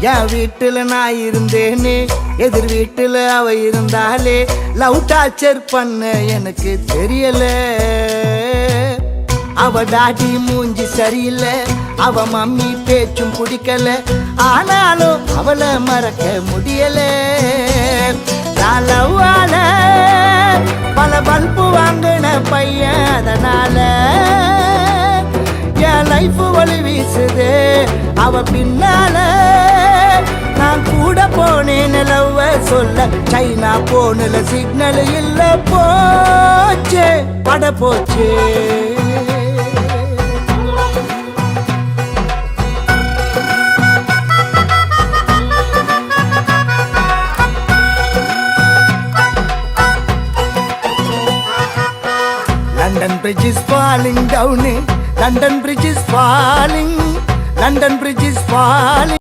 என் வீட்டுல நான் இருந்தேனே, எதிர் வீட்டுல அவ இருந்தாலே. லவ் டார்ச்சர் பண்ண எனக்கு தெரியல. அவ டாடி மூஞ்சி சரியில்லை, அவ மம்மி பேச்சும் பிடிக்கல. ஆனாலும் அவளை மறக்க முடியல. லவ்வால பல பல்பு வாங்கின பையன், அதனால என் லைஃப் வழி வீசுது அவ பின்னால. நான் கூட போனேன் லவ்வ சொல்ல, சைனா போனல சிக்னல் இல்ல, போச்சே பட போச்சே. London Bridge is falling down, London Bridge is falling, London Bridge is falling.